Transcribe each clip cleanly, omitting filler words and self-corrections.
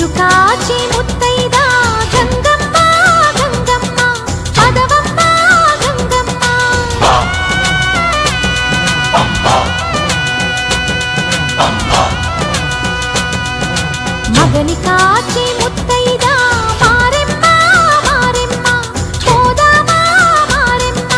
ఊరు కాచి ముత్తైదా గంగమ్మ గంగమ్మ పదవమ్మ గంగమ్మ మగని కాచి ముత్తైదా మారెమ్మ మారెమ్మ పోదామా మారెమ్మ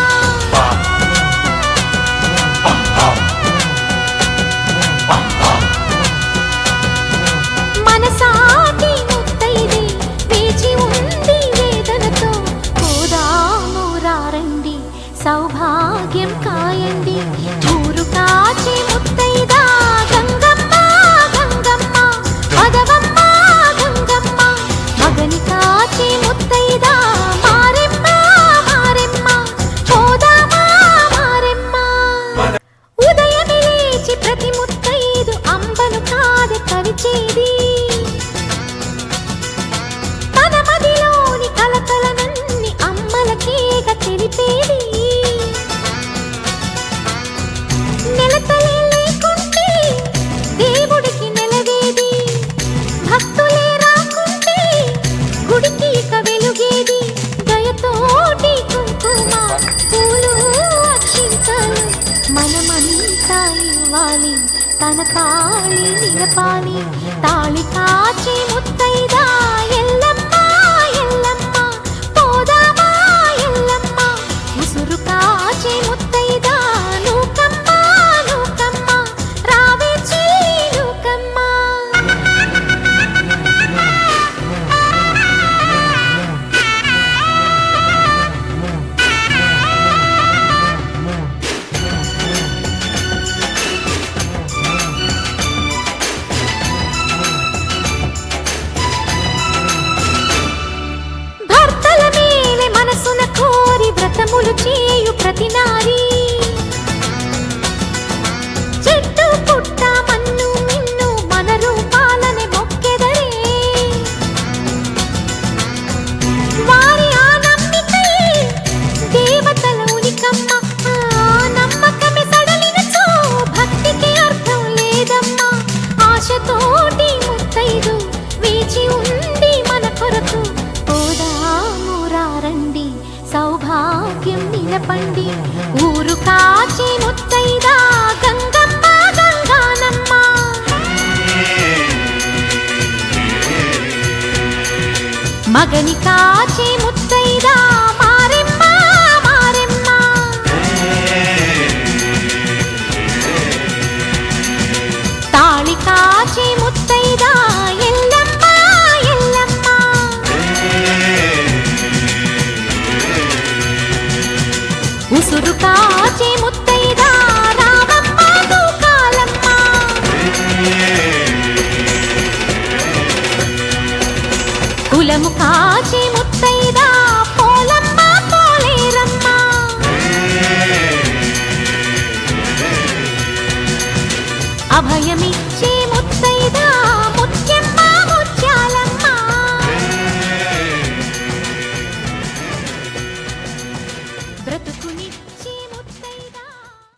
మనసాటి ముత్తైదే వేచి ఉంది వేదనతో పోదాము రారండి సౌభాగ్యం కాయండి ఊరు కాచి ముత్తైదా గంగమ్మ గంగమ్మ పదవమ్మ గంగమ్మ మగని కాచి ముత్తైదా మారెమ్మ మారెమ్మ పోదామా మారెమ్మ ఉదయమే లేచి ప్రతి ముత్తైదు అంబను కాదు కరిచేది తన మదిలోని కలకలనన్ని అమ్మలకేగ తెలిపేది నెలతలే లేకుంటే దేవుడికి నెలవేది భక్తులే రాకుంటే గుడికి ఇక వెలుగేది దయతోటి కుంకుమ పూలు అక్షింతలు మనమంతా ఇవ్వాలి తన తాళి నిలపాలి తాళి కాచి ముత్తైదా ఎల్లమ్మ ఎల్లమ్మ పోదామా ఎల్లమ్మ ముసురు కాచి ముత్తైదా నూకమ్మ నూకమ్మ రావే చెల్లి నూకమ్మ భర్తల మేలే మనసున కోరి వ్రతములు చేయు ప్రతి నారీ చెట్టు పుట్ట మన్ను మిన్ను మన రూపాలనే మొక్కెదరే వారి ఆ నమ్మికే దేవతల ఉనికమ్మ ఆ నమ్మకమే సడలినచో భక్తికి అర్థం లేదమ్మా ఆశతోటి ముత్తైదు వేచి ఉంది మన కొరకు పోదాము రారండి సౌభాగ్యం నిలపండి ఊరు కాచి ముత్తైదా గంగమ్మ గంగానమ్మ మగని కాచి